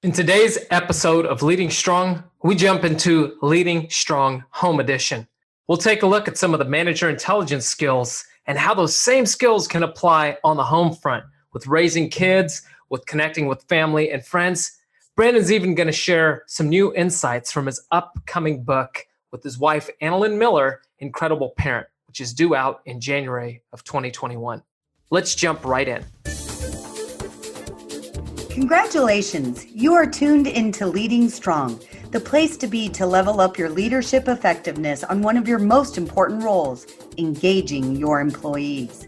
In today's episode of Leading Strong, we jump into Leading Strong Home Edition. We'll take a look at some of the manager intelligence skills and how those same skills can apply on the home front with raising kids, with connecting with family and friends. Brandon's even going to share some new insights from his upcoming book with his wife, Analyn Miller, Incredible Parent, which is due out in January of 2021. Let's jump right in. Congratulations! You are tuned into Leading Strong, the place to be to level up your leadership effectiveness on one of your most important roles, engaging your employees.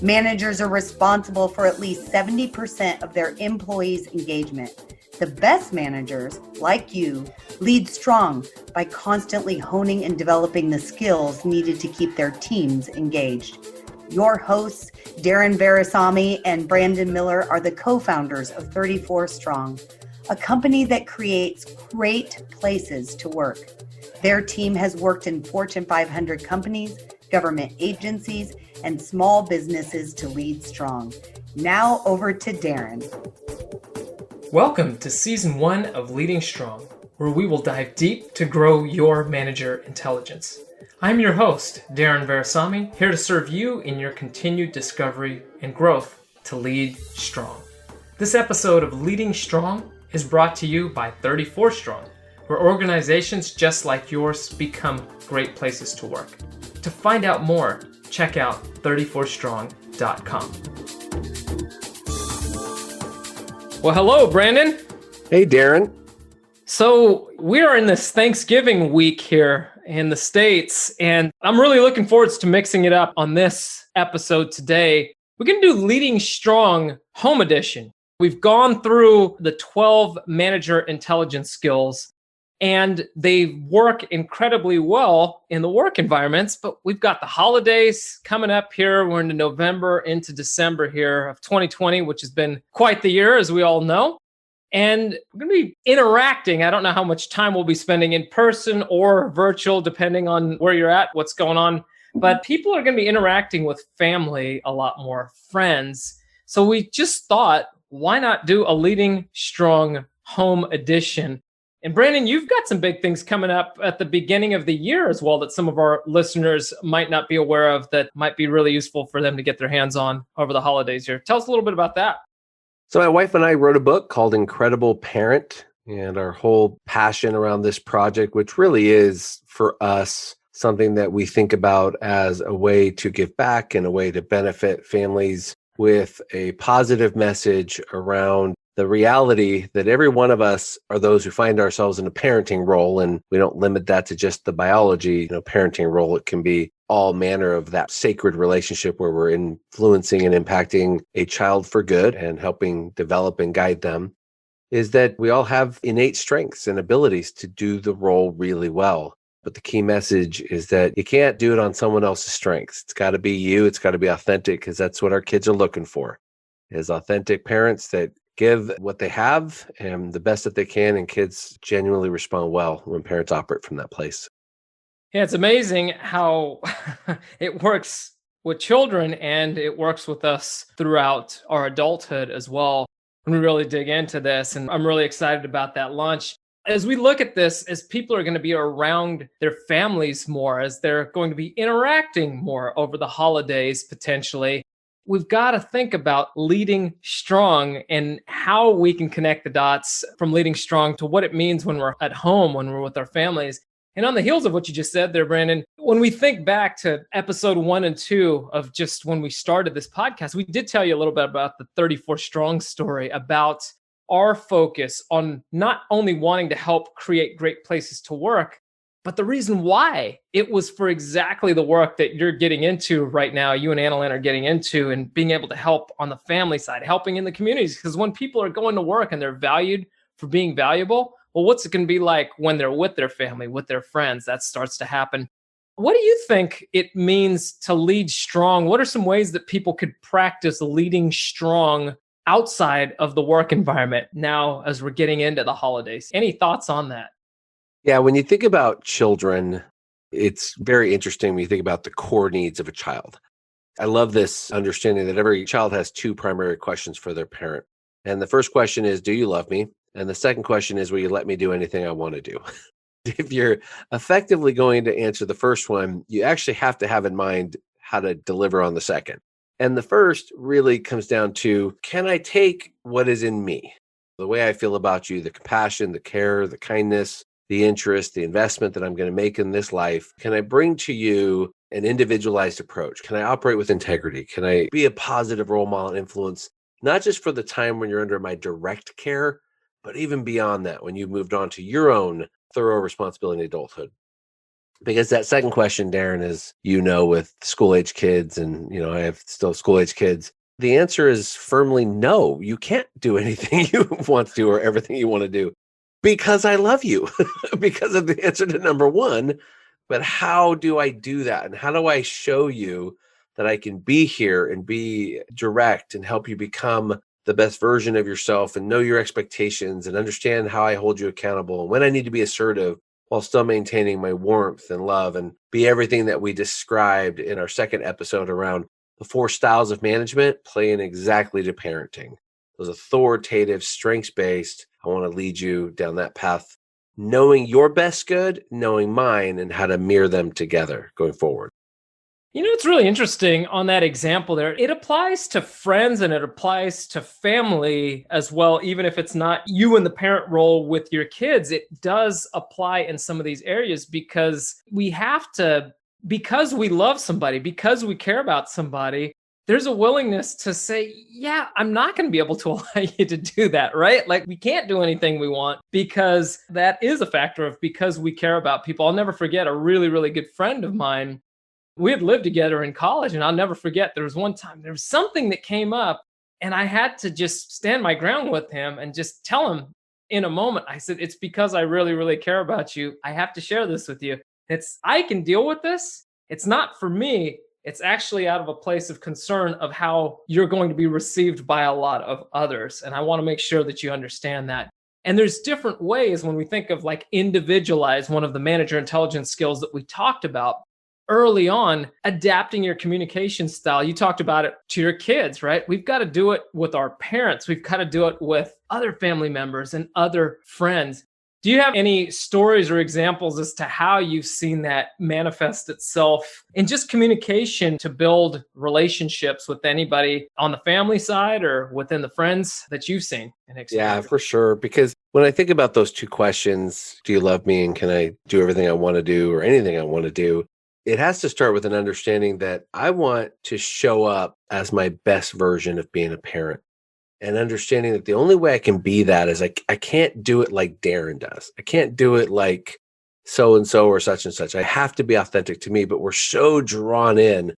Managers are responsible for at least 70% of their employees' engagement. The best managers, like you, lead strong by constantly honing and developing the skills needed to keep their teams engaged. Your hosts, Darren Veresamy and Brandon Miller, are the co-founders of 34 Strong, a company that creates great places to work. Their team has worked in Fortune 500 companies, government agencies, and small businesses to lead strong. Now over to Darren. Welcome to Season 1 of Leading Strong, where we will dive deep to grow your manager intelligence. I'm your host, Darren Veresamy, here to serve you in your continued discovery and growth to lead strong. This episode of Leading Strong is brought to you by 34 Strong, where organizations just like yours become great places to work. To find out more, check out 34strong.com. Well, hello, Brandon. Hey, Darren. So we are in this Thanksgiving week here in the States, and I'm really looking forward to mixing it up on this episode today. We're going to do Leading Strong Home Edition. We've gone through the 12 manager intelligence skills, and they work incredibly well in the work environments, but we've got the holidays coming up here. We're into November, into December here of 2020, which has been quite the year, as we all know. And we're going to be interacting. I don't know how much time we'll be spending in person or virtual, depending on where you're at, what's going on. But people are going to be interacting with family a lot more, friends. So we just thought, why not do a Leading Strong Home Edition? And Brandon, you've got some big things coming up at the beginning of the year as well that some of our listeners might not be aware of that might be really useful for them to get their hands on over the holidays here. Tell us a little bit about that. So my wife and I wrote a book called Incredible Parent, and our whole passion around this project, which really is for us something that we think about as a way to give back and a way to benefit families with a positive message around the reality that every one of us are those who find ourselves in a parenting role, and we don't limit that to just the biology, parenting role. It can be all manner of that sacred relationship where we're influencing and impacting a child for good and helping develop and guide them, is that we all have innate strengths and abilities to do the role really well. But the key message is that you can't do it on someone else's strengths. It's got to be you. It's got to be authentic, because that's what our kids are looking for, is authentic parents that give what they have and the best that they can, and kids genuinely respond well when parents operate from that place. Yeah, it's amazing how it works with children and it works with us throughout our adulthood as well when we really dig into this. And I'm really excited about that launch. As we look at this, as people are going to be around their families more, as they're going to be interacting more over the holidays potentially, we've got to think about leading strong and how we can connect the dots from leading strong to what it means when we're at home, when we're with our families. And on the heels of what you just said there, Brandon, when we think back to episode 1 and 2 of just when we started this podcast, we did tell you a little bit about the 34 Strong story, about our focus on not only wanting to help create great places to work, but the reason why it was for exactly the work that you're getting into right now, you and Analyn are getting into, and being able to help on the family side, helping in the communities. Because when people are going to work and they're valued for being valuable, well, what's it going to be like when they're with their family, with their friends? That starts to happen. What do you think it means to lead strong? What are some ways that people could practice leading strong outside of the work environment now as we're getting into the holidays? Any thoughts on that? Yeah, when you think about children, it's very interesting when you think about the core needs of a child. I love this understanding that every child has two primary questions for their parent. And the first question is, do you love me? And the second question is, will you let me do anything I want to do? If you're effectively going to answer the first one, you actually have to have in mind how to deliver on the second. And the first really comes down to, can I take what is in me? The way I feel about you, the compassion, the care, the kindness, the interest, the investment that I'm going to make in this life. Can I bring to you an individualized approach? Can I operate with integrity? Can I be a positive role model and influence, not just for the time when you're under my direct care, but even beyond that, when you've moved on to your own thorough responsibility in adulthood? Because that second question, Darren, is, with school age kids, and, I have still school age kids. The answer is firmly no. You can't do anything you want to do or everything you want to do because I love you, because of the answer to number one. But how do I do that? And how do I show you that I can be here and be direct and help you become the best version of yourself and know your expectations and understand how I hold you accountable and when I need to be assertive while still maintaining my warmth and love, and be everything that we described in our second episode around the 4 styles of management playing exactly to parenting. Those authoritative, strengths-based. I want to lead you down that path, knowing your best good, knowing mine, and how to mirror them together going forward. It's really interesting on that example there. It applies to friends and it applies to family as well. Even if it's not you in the parent role with your kids, it does apply in some of these areas, because we have to, because we love somebody, because we care about somebody, there's a willingness to say, yeah, I'm not going to be able to allow you to do that, right? Like, we can't do anything we want, because that is a factor of, because we care about people. I'll never forget a really, really good friend of mine. We had lived together in college, and I'll never forget, there was one time there was something that came up, and I had to just stand my ground with him and just tell him in a moment. I said, it's because I really, really care about you. I have to share this with you. I can deal with this. It's not for me. It's actually out of a place of concern of how you're going to be received by a lot of others. And I want to make sure that you understand that. And there's different ways when we think of like individualize, one of the manager intelligence skills that we talked about early on, adapting your communication style. You talked about it to your kids, right? We've got to do it with our parents. We've got to do it with other family members and other friends. Do you have any stories or examples as to how you've seen that manifest itself in just communication to build relationships with anybody on the family side or within the friends that you've seen and experienced? Yeah, for sure. Because when I think about those two questions, do you love me and can I do everything I want to do or anything I want to do? It has to start with an understanding that I want to show up as my best version of being a parent, and understanding that the only way I can be that is I can't do it like Darren does. I can't do it like so-and-so or such and such. I have to be authentic to me, but we're so drawn in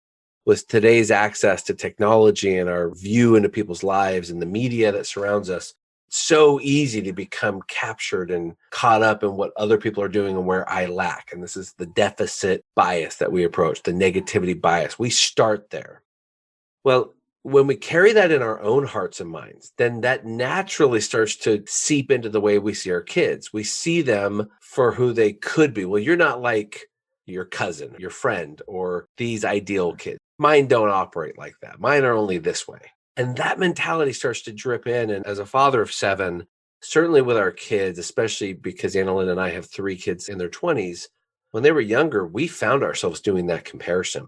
with today's access to technology and our view into people's lives and the media that surrounds us. So easy to become captured and caught up in what other people are doing and where I lack. And this is the deficit bias that we approach, the negativity bias. We start there. Well, when we carry that in our own hearts and minds, then that naturally starts to seep into the way we see our kids. We see them for who they could be. Well, you're not like your cousin, your friend, or these ideal kids. Mine don't operate like that. Mine are only this way. And that mentality starts to drip in. And as a father of 7, certainly with our kids, especially because Analyn and I have 3 kids in their 20s, when they were younger, we found ourselves doing that comparison.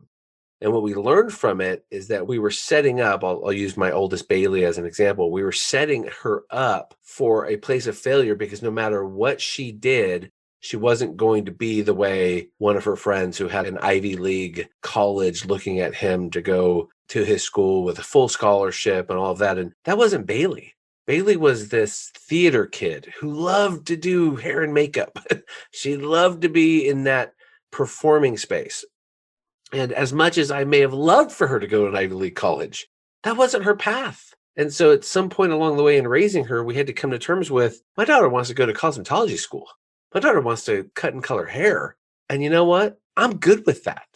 And what we learned from it is that we were setting up, I'll use my oldest Bailey as an example. We were setting her up for a place of failure, because no matter what she did, she wasn't going to be the way one of her friends who had an Ivy League college looking at him to go to his school with a full scholarship and all of that. And that wasn't Bailey. Bailey was this theater kid who loved to do hair and makeup. She loved to be in that performing space. And as much as I may have loved for her to go to an Ivy League college, that wasn't her path. And so at some point along the way in raising her, we had to come to terms with, my daughter wants to go to cosmetology school. My daughter wants to cut and color hair. And you know what? I'm good with that.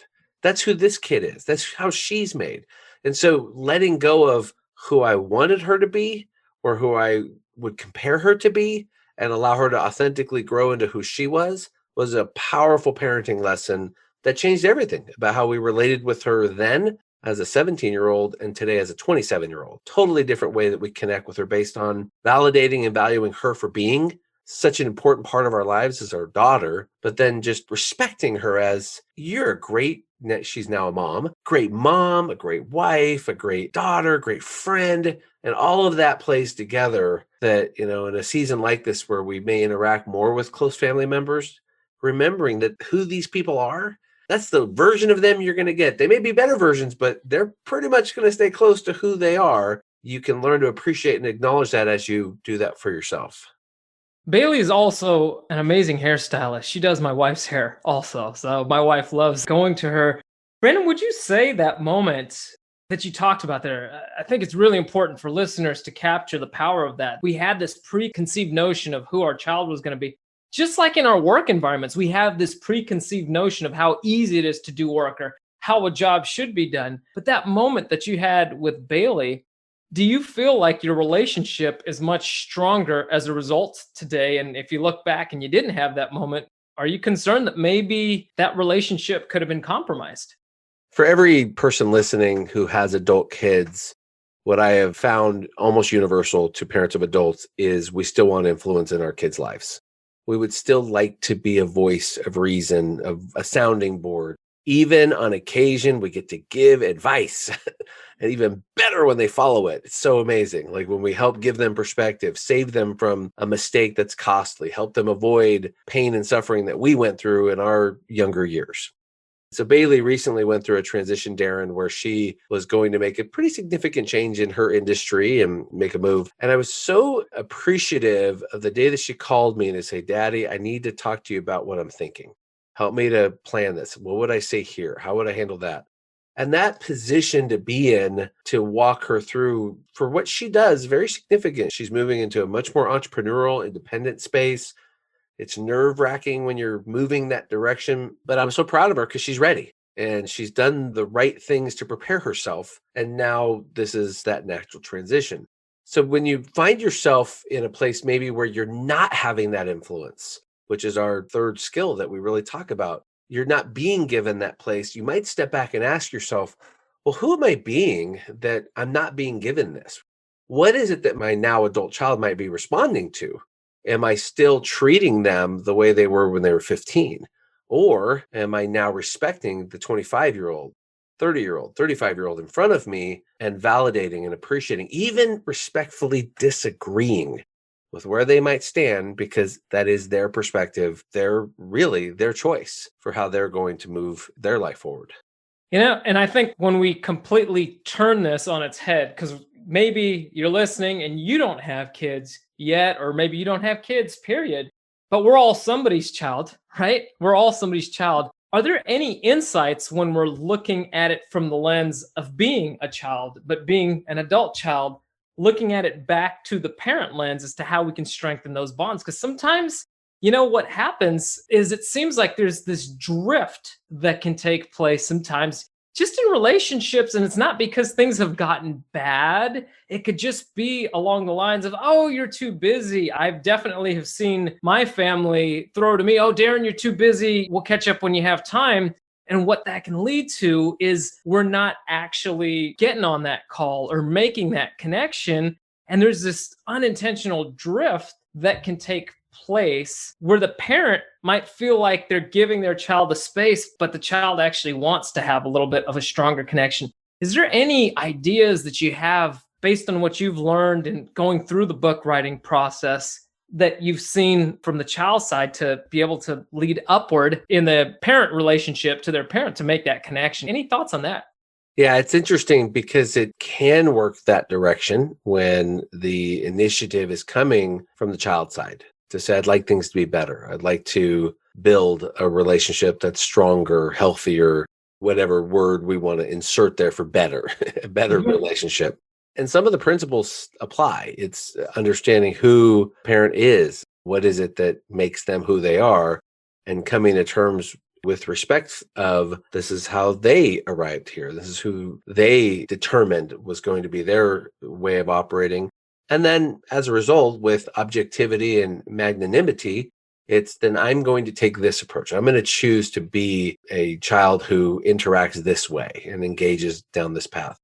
That's who this kid is. That's how she's made. And so letting go of who I wanted her to be or who I would compare her to be and allow her to authentically grow into who she was a powerful parenting lesson that changed everything about how we related with her then as a 17-year-old and today as a 27-year-old. Totally different way that we connect with her based on validating and valuing her for being such an important part of our lives as our daughter, but then just respecting her as you're a great, she's now a mom, a great wife, a great daughter, great friend. And all of that plays together that, in a season like this where we may interact more with close family members, remembering that who these people are, that's the version of them you're going to get. They may be better versions, but they're pretty much going to stay close to who they are. You can learn to appreciate and acknowledge that as you do that for yourself. Bailey is also an amazing hairstylist. She does my wife's hair also. So my wife loves going to her. Brandon, would you say that moment that you talked about there, I think it's really important for listeners to capture the power of that. We had this preconceived notion of who our child was going to be. Just like in our work environments, we have this preconceived notion of how easy it is to do work or how a job should be done. But that moment that you had with Bailey, do you feel like your relationship is much stronger as a result today? And if you look back and you didn't have that moment, are you concerned that maybe that relationship could have been compromised? For every person listening who has adult kids, what I have found almost universal to parents of adults is we still want influence in our kids' lives. We would still like to be a voice of reason, of a sounding board. Even on occasion, we get to give advice and even better when they follow it. It's so amazing. Like when we help give them perspective, save them from a mistake that's costly, help them avoid pain and suffering that we went through in our younger years. So Bailey recently went through a transition, Darren, where she was going to make a pretty significant change in her industry and make a move. And I was so appreciative of the day that she called me and to say, Daddy, I need to talk to you about what I'm thinking. Help me to plan this. What would I say here? How would I handle that? And that position to be in, to walk her through for what she does, very significant. She's moving into a much more entrepreneurial, independent space. It's nerve-wracking when you're moving that direction, but I'm so proud of her because she's ready and she's done the right things to prepare herself. And now this is that natural transition. So when you find yourself in a place maybe where you're not having that influence, which is our third skill that we really talk about, you're not being given that place, you might step back and ask yourself, well, who am I being that I'm not being given this? What is it that my now adult child might be responding to? Am I still treating them the way they were when they were 15? Or am I now respecting the 25-year-old, 30-year-old, 35-year-old in front of me and validating and appreciating, even respectfully disagreeing with where they might stand because that is their perspective, their choice for how they're going to move their life forward. And I think when we completely turn this on its head, because maybe you're listening and you don't have kids yet, or maybe you don't have kids, period. But we're all somebody's child, right? We're all somebody's child. Are there any insights when we're looking at it from the lens of being a child, but being an adult child, looking at it back to the parent lens as to how we can strengthen those bonds? Because sometimes, what happens is it seems like there's this drift that can take place sometimes just in relationships, and it's not because things have gotten bad. It could just be along the lines of, oh, you're too busy. I've definitely have seen my family throw to me, oh, Darren, you're too busy. We'll catch up when you have time. And what that can lead to is we're not actually getting on that call or making that connection. And there's this unintentional drift that can take place where the parent might feel like they're giving their child the space, but the child actually wants to have a little bit of a stronger connection. Is there any ideas that you have based on what you've learned and going through the book writing process that you've seen from the child side to be able to lead upward in the parent relationship to their parent to make that connection? Any thoughts on that? Yeah, it's interesting because it can work that direction when the initiative is coming from the child side to say, I'd like things to be better. I'd like to build a relationship that's stronger, healthier, whatever word we want to insert there for better, a better relationship. And some of the principles apply. It's understanding who parent is. What is it that makes them who they are? And coming to terms with respect of this is how they arrived here. This is who they determined was going to be their way of operating. And then as a result, with objectivity and magnanimity, It's then I'm going to take this approach. I'm going to choose to be a child who interacts this way and engages down this path.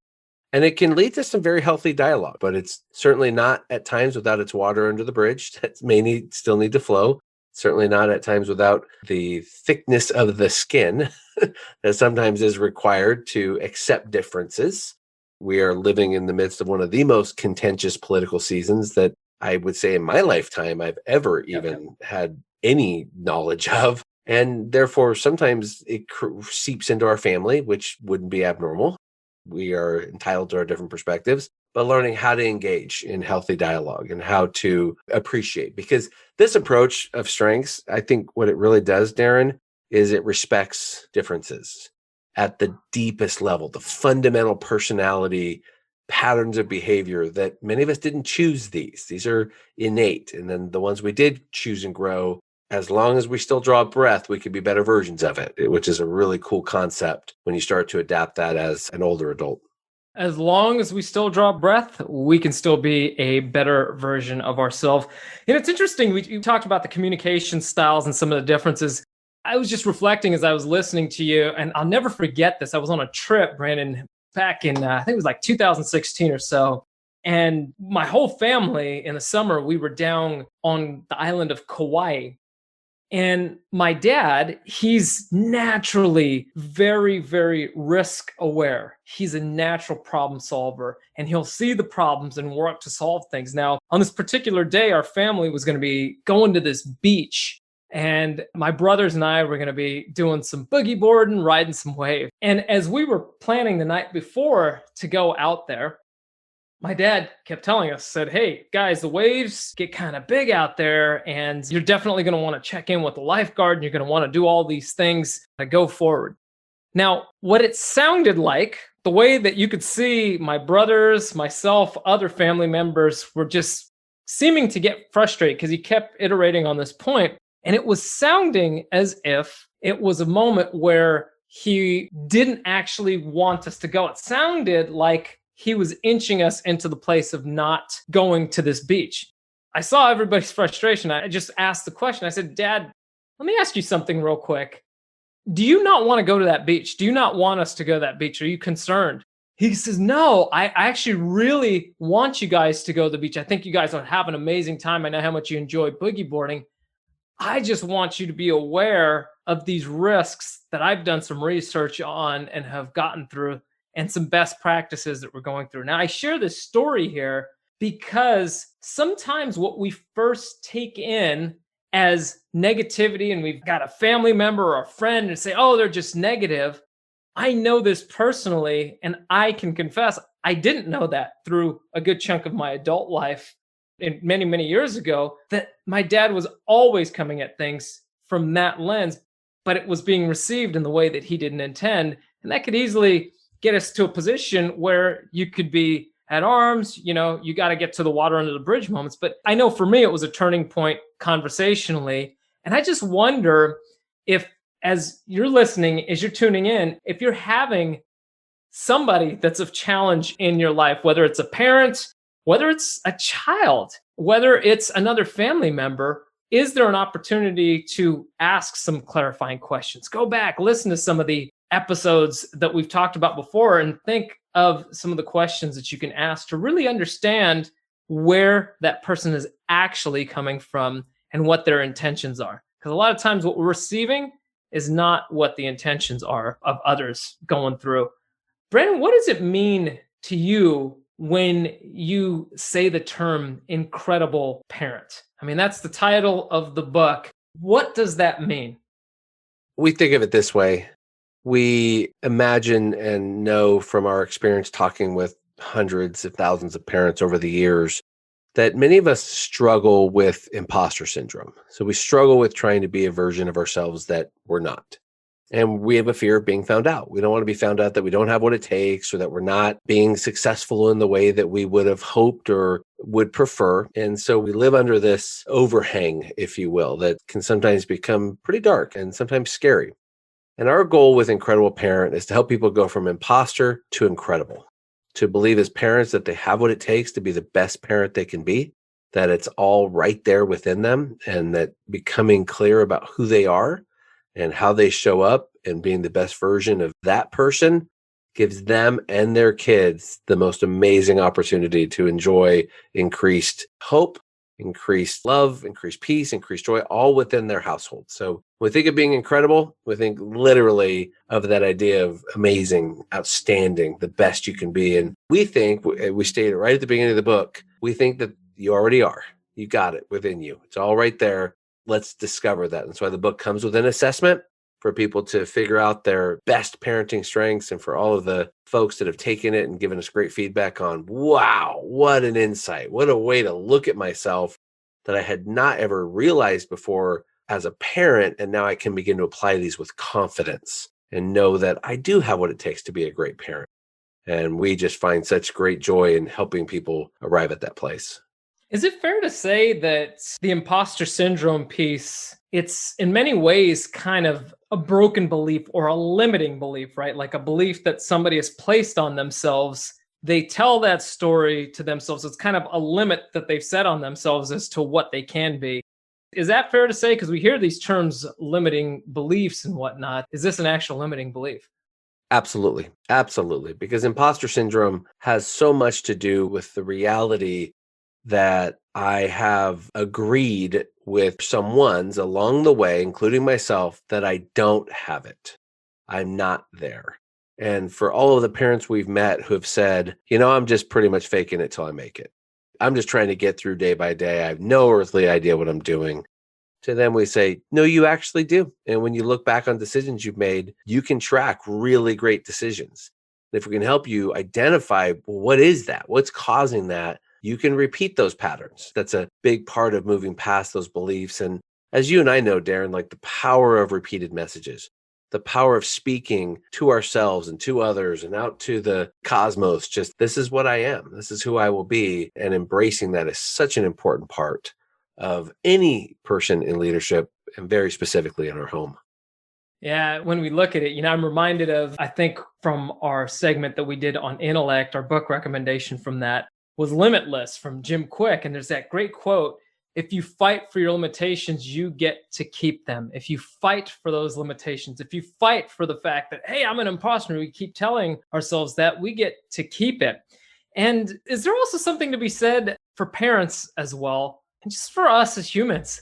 And it can lead to some very healthy dialogue, but it's certainly not at times without its water under the bridge that still need to flow. Certainly not at times without the thickness of the skin that sometimes is required to accept differences. We are living in the midst of one of the most contentious political seasons that I would say in my lifetime I've ever even had any knowledge of. And therefore, sometimes it seeps into our family, which wouldn't be abnormal. We are entitled to our different perspectives, but learning how to engage in healthy dialogue and how to appreciate. Because this approach of strengths, I think what it really does, Darren, is it respects differences at the deepest level, the fundamental personality patterns of behavior that many of us didn't choose these. These are innate. And then the ones we did choose and grow, as long as we still draw a breath, we could be better versions of it, which is a really cool concept when you start to adapt that as an older adult. As long as we still draw breath, we can still be a better version of ourselves. And it's interesting, we talked about the communication styles and some of the differences. I was just reflecting as I was listening to you, and I'll never forget this. I was on a trip, Brandon, back in, I think it was like 2016 or so. And my whole family in the summer, we were down on the island of Kauai. And my dad, he's naturally very, very risk aware. He's a natural problem solver, and he'll see the problems and work to solve things. Now, on this particular day, our family was going to be going to this beach, and my brothers and I were going to be doing some boogie boarding, riding some waves. And as we were planning the night before to go out there, my dad kept telling us, said, hey, guys, the waves get kind of big out there, and you're definitely going to want to check in with the lifeguard, and you're going to want to do all these things to go forward. Now, what it sounded like, the way that you could see my brothers, myself, other family members were just seeming to get frustrated because he kept iterating on this point. And it was sounding as if it was a moment where he didn't actually want us to go. It sounded like he was inching us into the place of not going to this beach. I saw everybody's frustration. I just asked the question. I said, Dad, let me ask you something real quick. Do you not want to go to that beach? Do you not want us to go to that beach? Are you concerned? He says, no, I actually really want you guys to go to the beach. I think you guys will have an amazing time. I know how much you enjoy boogie boarding. I just want you to be aware of these risks that I've done some research on and have gotten through, and some best practices that we're going through. Now, I share this story here because sometimes what we first take in as negativity, and we've got a family member or a friend and say, oh, they're just negative. I know this personally, and I can confess, I didn't know that through a good chunk of my adult life and many, many years ago, that my dad was always coming at things from that lens, but it was being received in the way that he didn't intend. And that could easily get us to a position where you could be at arms, you got to get to the water under the bridge moments. But I know for me, it was a turning point conversationally. And I just wonder if, as you're listening, as you're tuning in, if you're having somebody that's of challenge in your life, whether it's a parent, whether it's a child, whether it's another family member, is there an opportunity to ask some clarifying questions? Go back, listen to some of the episodes that we've talked about before, and think of some of the questions that you can ask to really understand where that person is actually coming from and what their intentions are. Because a lot of times what we're receiving is not what the intentions are of others going through. Brandon, what does it mean to you when you say the term incredible parent? I mean, that's the title of the book. What does that mean? We think of it this way. We imagine and know from our experience talking with hundreds of thousands of parents over the years that many of us struggle with imposter syndrome. So we struggle with trying to be a version of ourselves that we're not. And we have a fear of being found out. We don't want to be found out that we don't have what it takes, or that we're not being successful in the way that we would have hoped or would prefer. And so we live under this overhang, if you will, that can sometimes become pretty dark and sometimes scary. And our goal with Incredible Parent is to help people go from imposter to incredible, to believe as parents that they have what it takes to be the best parent they can be, that it's all right there within them, and that becoming clear about who they are and how they show up and being the best version of that person gives them and their kids the most amazing opportunity to enjoy increased hope, increased love, increased peace, increased joy, all within their household. So when we think of being incredible, we think literally of that idea of amazing, outstanding, the best you can be. And we think, we stated right at the beginning of the book, we think that you already are. You got it within you. It's all right there. Let's discover that. That's why the book comes with an assessment for people to figure out their best parenting strengths, and for all of the folks that have taken it and given us great feedback on, wow, what an insight. What a way to look at myself that I had not ever realized before as a parent. And now I can begin to apply these with confidence and know that I do have what it takes to be a great parent. And we just find such great joy in helping people arrive at that place. Is it fair to say that the imposter syndrome piece, it's in many ways kind of a broken belief or a limiting belief, right? Like a belief that somebody has placed on themselves. They tell that story to themselves. It's kind of a limit that they've set on themselves as to what they can be. Is that fair to say? Because we hear these terms, limiting beliefs and whatnot. Is this an actual limiting belief? Absolutely. Absolutely. Because imposter syndrome has so much to do with the reality that I have agreed with some ones along the way, including myself, that I don't have it. I'm not there. And for all of the parents we've met who have said, I'm just pretty much faking it till I make it. I'm just trying to get through day by day. I have no earthly idea what I'm doing. To them, we say, no, you actually do. And when you look back on decisions you've made, you can track really great decisions. And if we can help you identify, well, what is that? What's causing that? You can repeat those patterns. That's a big part of moving past those beliefs. And as you and I know, Darren, like the power of repeated messages, the power of speaking to ourselves and to others and out to the cosmos, just this is what I am. This is who I will be. And embracing that is such an important part of any person in leadership, and very specifically in our home. Yeah, when we look at it, I'm reminded of, I think from our segment that we did on intellect, our book recommendation from that was Limitless from Jim Quick. And there's that great quote, if you fight for your limitations, you get to keep them. If you fight for those limitations, if you fight for the fact that, hey, I'm an imposter, we keep telling ourselves that, we get to keep it. And is there also something to be said for parents as well? And just for us as humans,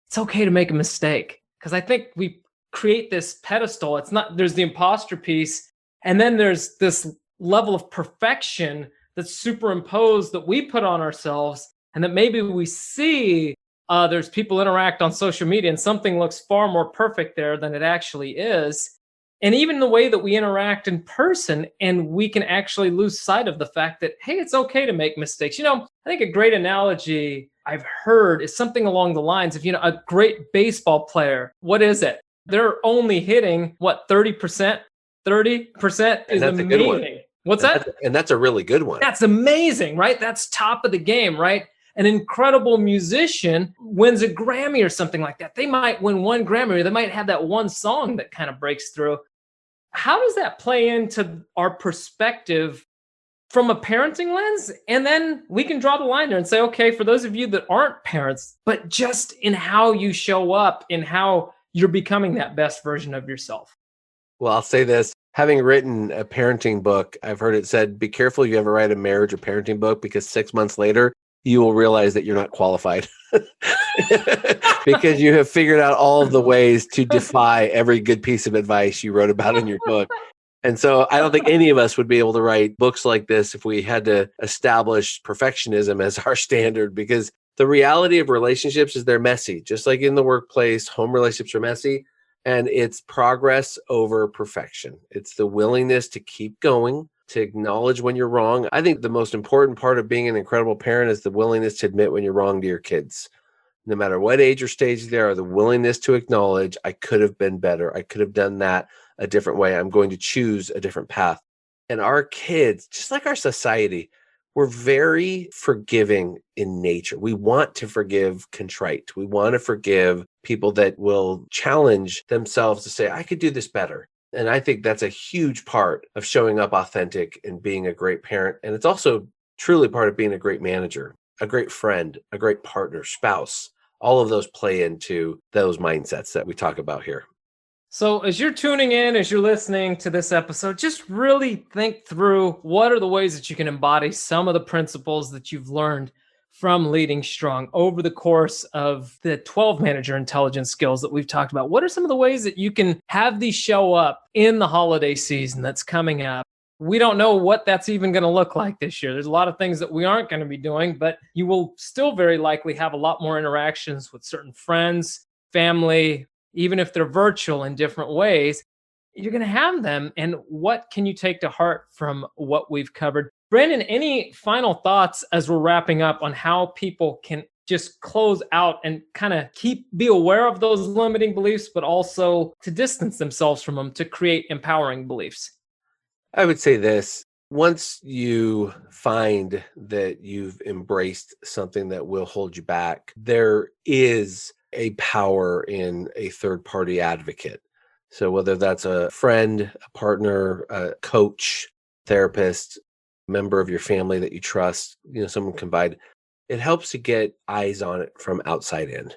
it's okay to make a mistake. Because I think we create this pedestal. It's not, there's the imposter piece, and then there's this level of perfection that's superimposed that we put on ourselves, and that maybe we see there's people interact on social media and something looks far more perfect there than it actually is. And even the way that we interact in person, and we can actually lose sight of the fact that, hey, it's okay to make mistakes. I think a great analogy I've heard is something along the lines of, a great baseball player. What is it? They're only hitting, what, 30%? 30% is amazing. What's that? And that's a really good one. That's amazing, right? That's top of the game, right? An incredible musician wins a Grammy or something like that. They might win one Grammy, or they might have that one song that kind of breaks through. How does that play into our perspective from a parenting lens? And then we can draw the line there and say, okay, for those of you that aren't parents, but just in how you show up, in how you're becoming that best version of yourself. Well, I'll say this. Having written a parenting book, I've heard it said, be careful you ever write a marriage or parenting book, because 6 months later, you will realize that you're not qualified because you have figured out all of the ways to defy every good piece of advice you wrote about in your book. And so I don't think any of us would be able to write books like this if we had to establish perfectionism as our standard, because the reality of relationships is they're messy. Just like in the workplace, home relationships are messy, and it's progress over perfection. It's the willingness to keep going, to acknowledge when you're wrong. I think the most important part of being an incredible parent is the willingness to admit when you're wrong to your kids. No matter what age or stage they are, the willingness to acknowledge, I could have been better. I could have done that a different way. I'm going to choose a different path. And our kids, just like our society, we're very forgiving in nature. We want to forgive contrite. We want to forgive people that will challenge themselves to say, I could do this better. And I think that's a huge part of showing up authentic and being a great parent. And it's also truly part of being a great manager. a great friend, a great partner, spouse. All of those play into those mindsets that we talk about here. So, as you're tuning in, as you're listening to this episode, just really think through what are the ways that you can embody some of the principles that you've learned from Leading Strong over the course of the 12 manager intelligence skills that we've talked about. What are some of the ways that you can have these show up in the holiday season that's coming up? We don't know what that's even going to look like this year. There's a lot of things that we aren't going to be doing, but you will still very likely have a lot more interactions with certain friends, family, even if they're virtual in different ways. You're going to have them. And what can you take to heart from what we've covered? Brandon, any final thoughts as we're wrapping up on how people can just close out and kind of be aware of those limiting beliefs, but also to distance themselves from them to create empowering beliefs? I would say this: once you find that you've embraced something that will hold you back, there is a power in a third-party advocate. So whether that's a friend, a partner, a coach, therapist, member of your family that you trust, someone confide, it helps to get eyes on it from outside in.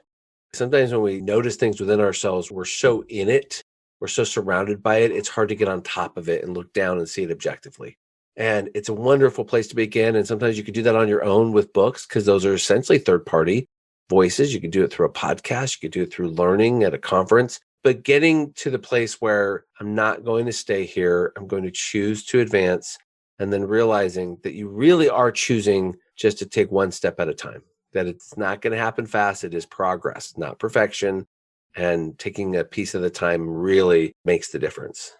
Sometimes when we notice things within ourselves, we're so in it, we're so surrounded by it, it's hard to get on top of it and look down and see it objectively. And it's a wonderful place to begin. And sometimes you can do that on your own with books, because those are essentially third-party voices. You can do it through a podcast. You could do it through learning at a conference. But getting to the place where I'm not going to stay here, I'm going to choose to advance, and then realizing that you really are choosing just to take one step at a time, that it's not going to happen fast. It is progress, not perfection. And taking a piece at a time really makes the difference.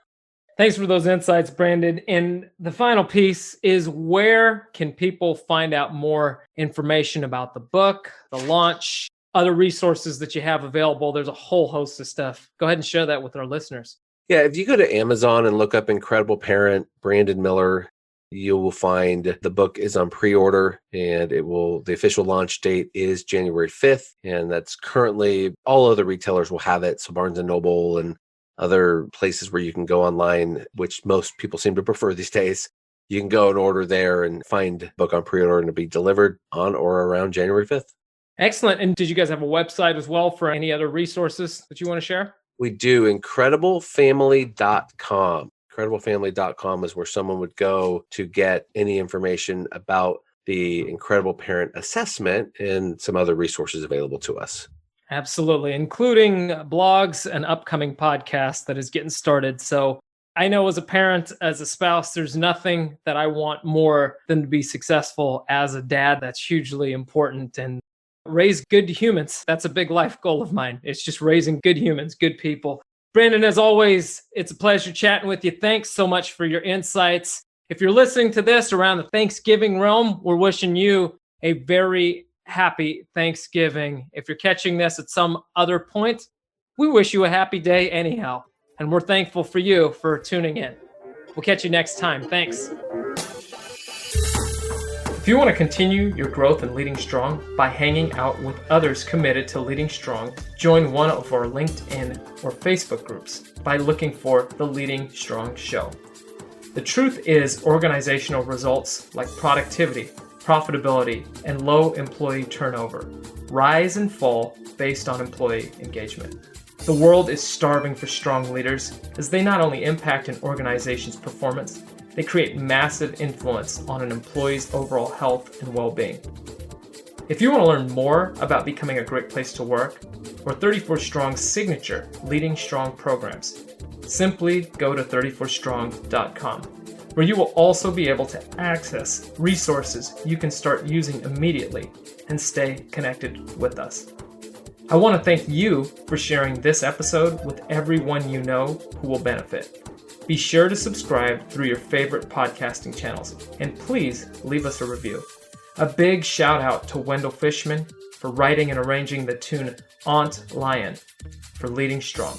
Thanks for those insights, Brandon. And the final piece is, where can people find out more information about the book, the launch, other resources that you have available? There's a whole host of stuff. Go ahead and share that with our listeners. Yeah, if you go to Amazon and look up Incredible Parent, Brandon Miller, you will find the book is on pre-order, and the official launch date is January 5th. And that's currently, all other retailers will have it. So Barnes & Noble and other places where you can go online, which most people seem to prefer these days. You can go and order there and find the book on pre-order, and it'll be delivered on or around January 5th. Excellent. And did you guys have a website as well for any other resources that you want to share? We do. Incrediblefamily.com. Incrediblefamily.com is where someone would go to get any information about the Incredible Parent Assessment and some other resources available to us. Absolutely, including blogs and upcoming podcasts that is getting started. So I know as a parent, as a spouse, there's nothing that I want more than to be successful as a dad. That's hugely important. And raise good humans. That's a big life goal of mine. It's just raising good humans, good people. Brandon, as always, it's a pleasure chatting with you. Thanks so much for your insights. If you're listening to this around the Thanksgiving realm, we're wishing you a very happy Thanksgiving. If you're catching this at some other point, we wish you a happy day anyhow. And we're thankful for you for tuning in. We'll catch you next time. Thanks. If you want to continue your growth in Leading Strong by hanging out with others committed to Leading Strong, join one of our LinkedIn or Facebook groups by looking for The Leading Strong Show. The truth is, organizational results like productivity, profitability, and low employee turnover rise and fall based on employee engagement. The world is starving for strong leaders, as they not only impact an organization's performance, they create massive influence on an employee's overall health and well-being. If you want to learn more about becoming a great place to work, or 34 Strong's signature Leading Strong programs, simply go to 34strong.com, where you will also be able to access resources you can start using immediately and stay connected with us. I want to thank you for sharing this episode with everyone you know who will benefit. Be sure to subscribe through your favorite podcasting channels, and please leave us a review. A big shout out to Wendell Fishman for writing and arranging the tune Aunt Lion for Leading Strong.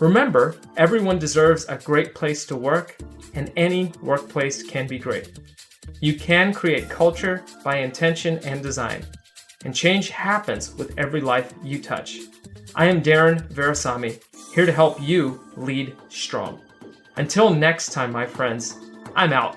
Remember, everyone deserves a great place to work, and any workplace can be great. You can create culture by intention and design, and change happens with every life you touch. I am Darren Verasamy, here to help you lead strong. Until next time, my friends, I'm out.